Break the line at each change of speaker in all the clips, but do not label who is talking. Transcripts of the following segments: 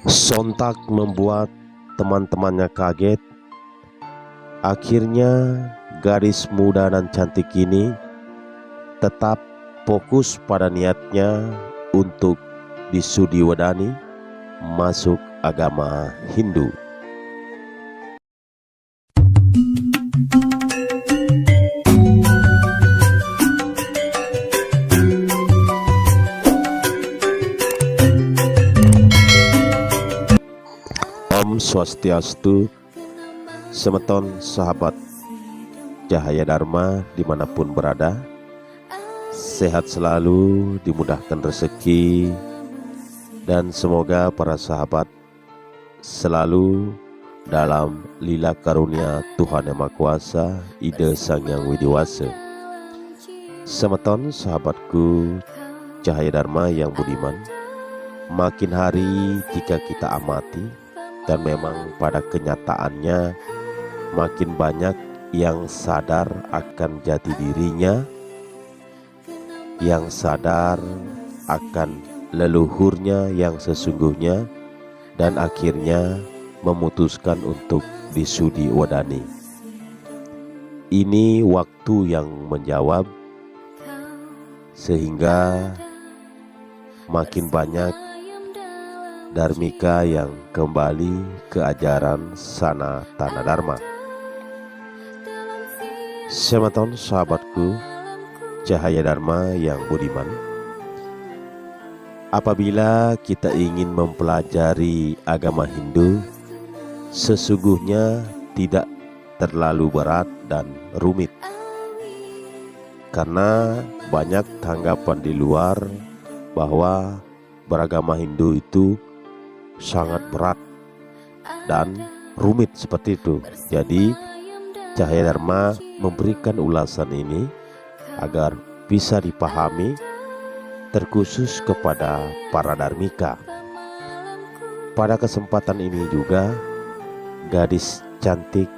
Sontak membuat teman-temannya kaget. Akhirnya gadis muda dan cantik ini tetap fokus pada niatnya untuk disudiwadani masuk agama Hindu. Om Swastiastu, semeton sahabat Cahaya Dharma dimanapun berada. Sehat selalu, dimudahkan rezeki, dan semoga para sahabat selalu dalam lila karunia Tuhan Yang Maha Kuasa, Ida Sang Yang Widiwasa. Semeton sahabatku Cahaya Dharma yang budiman, makin hari jika kita amati, dan memang pada kenyataannya makin banyak yang sadar akan jati dirinya, yang sadar akan leluhurnya yang sesungguhnya, dan akhirnya memutuskan untuk disudiwadani. Ini waktu yang menjawab, sehingga makin banyak Dharmika yang kembali ke ajaran Sanatana Dharma. Semeton sahabatku Cahaya Dharma yang budiman, apabila kita ingin mempelajari agama Hindu, sesungguhnya tidak terlalu berat dan rumit. Karena banyak tanggapan di luar bahwa beragama Hindu itu sangat berat dan rumit seperti itu. Jadi Cahaya Dharma memberikan ulasan ini agar bisa dipahami, terkhusus kepada para dharmika. Pada kesempatan ini juga gadis cantik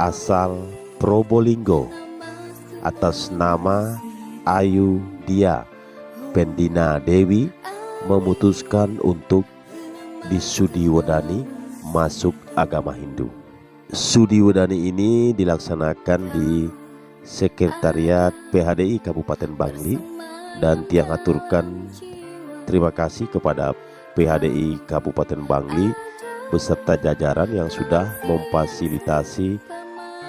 asal Probolinggo atas nama Ayu Dia Pendina Dewi memutuskan untuk disudiwadani masuk agama Hindu. Sudiwadani ini dilaksanakan di Sekretariat PHDI Kabupaten Bangli, dan tiang aturkan terima kasih kepada PHDI Kabupaten Bangli beserta jajaran yang sudah memfasilitasi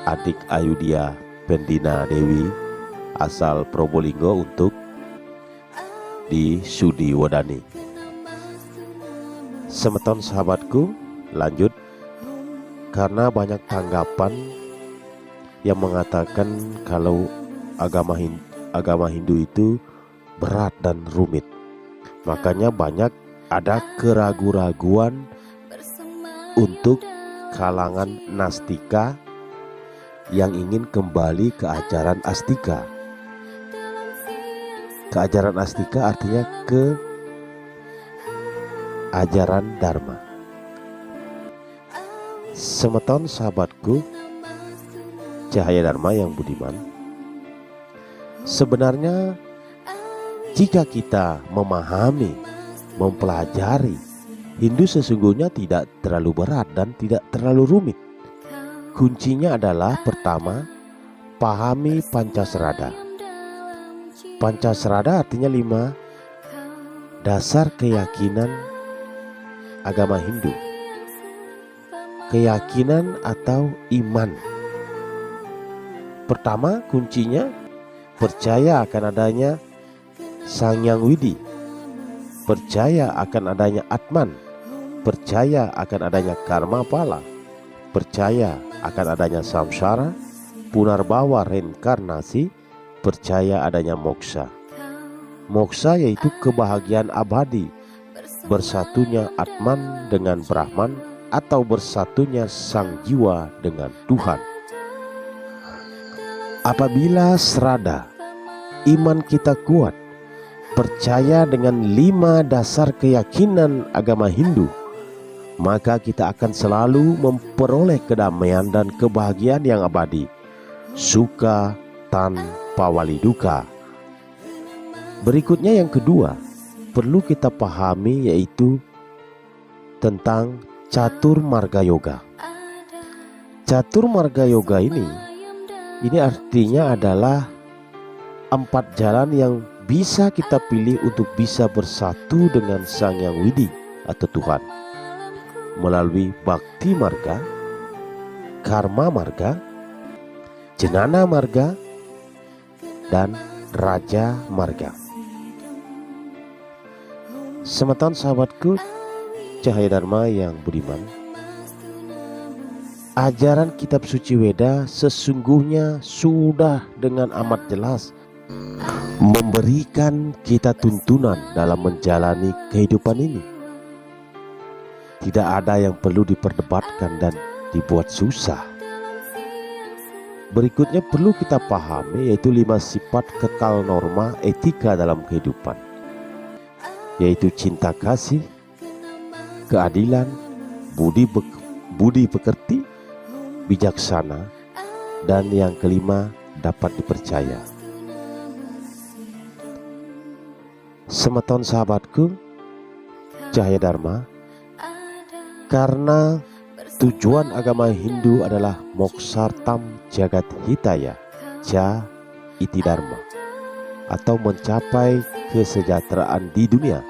adik Ayudia Pendina Dewi asal Probolinggo untuk disudiwadani. Semeton sahabatku, lanjut. Karena banyak tanggapan yang mengatakan kalau agama Hindu itu berat dan rumit, makanya banyak ada keraguan-raguan untuk kalangan nastika yang ingin kembali ke ajaran astika. Keajaran astika artinya ke ajaran Dharma. Semeton sahabatku Cahaya Dharma yang budiman, sebenarnya jika kita memahami, mempelajari, Hindu sesungguhnya tidak terlalu berat dan tidak terlalu rumit. Kuncinya adalah pertama, pahami Pancasrada. Pancasrada artinya 5 dasar keyakinan agama Hindu. Keyakinan atau iman. Pertama, kuncinya percaya akan adanya Sang Yang Widi, percaya akan adanya Atman, percaya akan adanya karma pala, percaya akan adanya samsara, punarbawa reinkarnasi, percaya adanya moksa. Moksa yaitu kebahagiaan abadi, bersatunya Atman dengan Brahman, atau bersatunya sang jiwa dengan Tuhan. Apabila serada iman kita kuat, percaya dengan 5 dasar keyakinan agama Hindu, maka kita akan selalu memperoleh kedamaian dan kebahagiaan yang abadi, suka tanpa wali duka. Berikutnya yang kedua, perlu kita pahami yaitu tentang Catur Marga Yoga. Catur Marga Yoga ini artinya adalah 4 jalan yang bisa kita pilih untuk bisa bersatu dengan Sang Yang Widi atau Tuhan melalui Bhakti Marga, Karma Marga, Jnana Marga, dan Raja Marga. Semeton sahabatku cahaya Dharma yang budiman, ajaran kitab suci Weda sesungguhnya sudah dengan amat jelas memberikan kita tuntunan dalam menjalani kehidupan ini. Tidak ada yang perlu diperdebatkan dan dibuat susah. Berikutnya perlu kita pahami, yaitu 5 sifat kekal norma etika dalam kehidupan, yaitu cinta kasih, keadilan, budi pekerti, bijaksana, dan yang kelima dapat dipercaya. Semeton sahabatku cahaya Dharma, karena tujuan agama Hindu adalah moksartam jagat hitaya ja iti dharma, atau mencapai kesejahteraan di dunia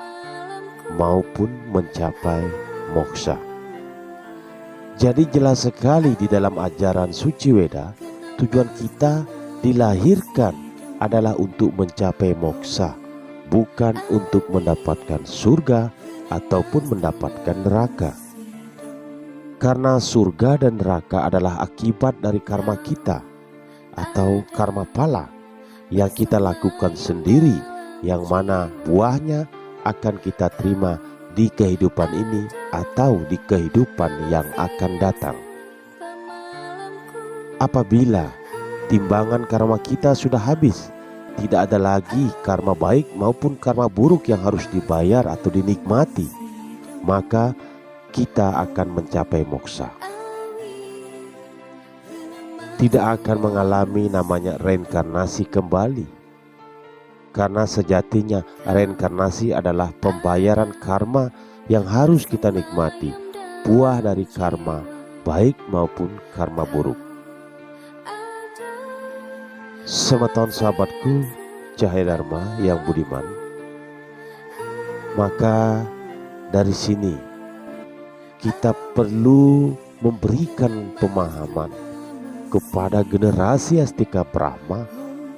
maupun mencapai moksa. Jadi jelas sekali di dalam ajaran suci Weda, tujuan kita dilahirkan adalah untuk mencapai moksa, bukan untuk mendapatkan surga ataupun mendapatkan neraka. Karena surga dan neraka adalah akibat dari karma kita atau karma pala yang kita lakukan sendiri, yang mana buahnya akan kita terima di kehidupan ini atau di kehidupan yang akan datang. Apabila timbangan karma kita sudah habis, tidak ada lagi karma baik maupun karma buruk yang harus dibayar atau dinikmati, maka kita akan mencapai moksa. Tidak akan mengalami namanya reinkarnasi kembali, karena sejatinya reinkarnasi adalah pembayaran karma yang harus kita nikmati, buah dari karma baik maupun karma buruk. Semeton sahabatku cahaya Dharma yang budiman, maka dari sini kita perlu memberikan pemahaman kepada generasi Astika Brahma,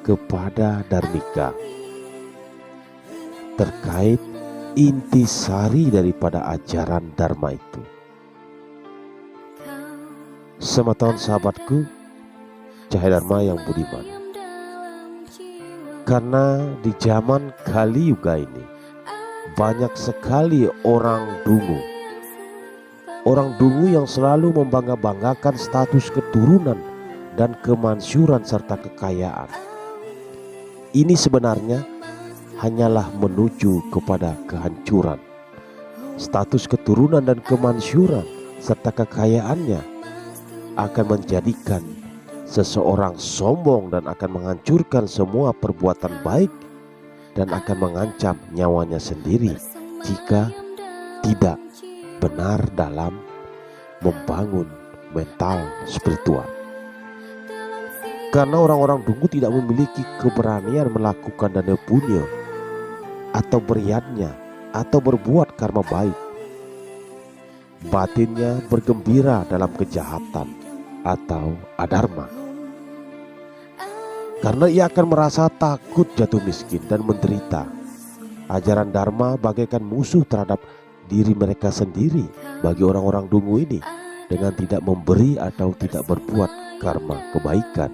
kepada Dharmika, terkait intisari daripada ajaran Dharma itu. Semeton sahabatku cahaya Dharma yang budiman, karena di zaman Kali Yuga ini banyak sekali orang dungu yang selalu membangga-banggakan status keturunan dan kemansyuran serta kekayaan. Ini sebenarnya hanyalah menuju kepada kehancuran. Status keturunan dan kemansyuran serta kekayaannya akan menjadikan seseorang sombong dan akan menghancurkan semua perbuatan baik, dan akan mengancam nyawanya sendiri jika tidak benar dalam membangun mental spiritual. Karena orang-orang dungu tidak memiliki keberanian melakukan dana punya atau beriatnya atau berbuat karma baik. Batinnya bergembira dalam kejahatan atau adharma, karena ia akan merasa takut jatuh miskin dan menderita. Ajaran Dharma bagaikan musuh terhadap diri mereka sendiri bagi orang-orang dungu ini, dengan tidak memberi atau tidak berbuat karma kebaikan.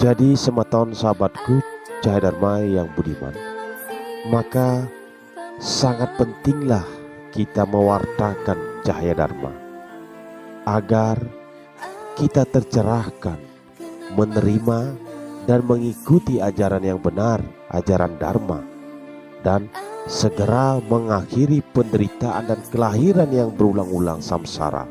Jadi semeton sahabatku cahaya Dharma yang budiman, maka sangat pentinglah kita mewartakan cahaya Dharma agar kita tercerahkan, menerima dan mengikuti ajaran yang benar, ajaran Dharma, dan segera mengakhiri penderitaan dan kelahiran yang berulang-ulang samsara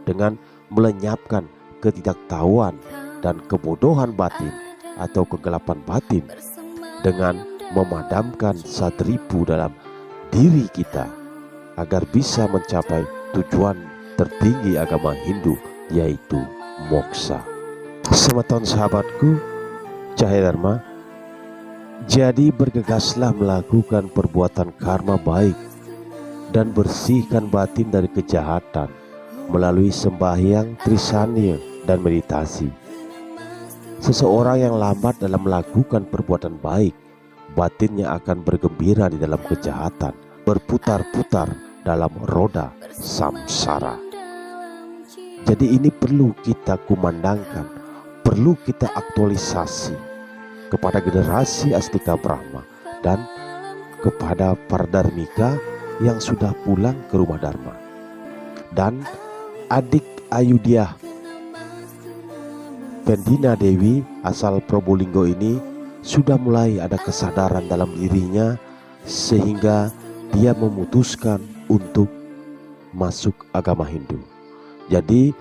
dengan melenyapkan ketidaktahuan dan kebodohan batin atau kegelapan batin, dengan memadamkan sadripu dalam diri kita agar bisa mencapai tujuan tertinggi agama Hindu, yaitu moksa. Semeton sahabatku, cahaya Dharma, jadi bergegaslah melakukan perbuatan karma baik dan bersihkan batin dari kejahatan melalui sembahyang, trisanya, dan meditasi. Seseorang yang lambat dalam melakukan perbuatan baik, batinnya akan bergembira di dalam kejahatan, berputar-putar dalam roda samsara. Jadi ini perlu kita kumandangkan, perlu kita aktualisasi kepada generasi Astika Brahma dan kepada para dharmika yang sudah pulang ke rumah Dharma. Dan adik Ayudhya Pendina Dewi asal Probolinggo ini sudah mulai ada kesadaran dalam dirinya, sehingga dia memutuskan untuk masuk agama Hindu. Jadi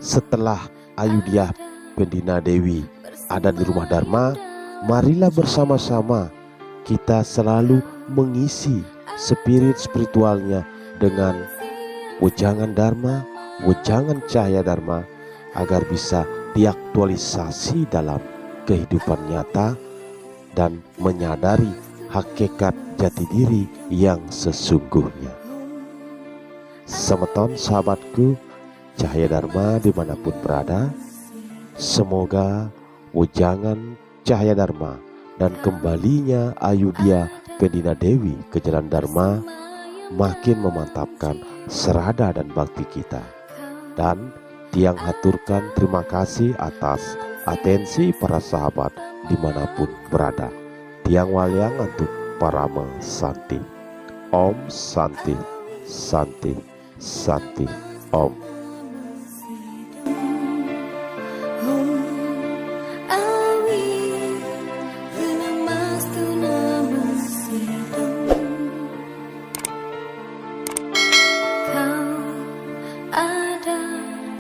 setelah Ayudhya Pendina Dewi ada di rumah Dharma, marilah bersama-sama kita selalu mengisi spirit spiritualnya dengan wejangan Dharma, wejangan cahaya Dharma, agar bisa diaktualisasi dalam kehidupan nyata dan menyadari hakikat jati diri yang sesungguhnya. Semeton sahabatku, cahaya Dharma dimanapun berada, semoga wejangan cahaya Dharma dan kembalinya Ayudhya Pendina Dewi ke jalan Dharma makin memantapkan serada dan bakti kita. Dan Tiang haturkan terima kasih atas atensi para sahabat dimanapun berada. Tiang walyang untuk Parama Santi. Om Santi, Santi, Santi, Om.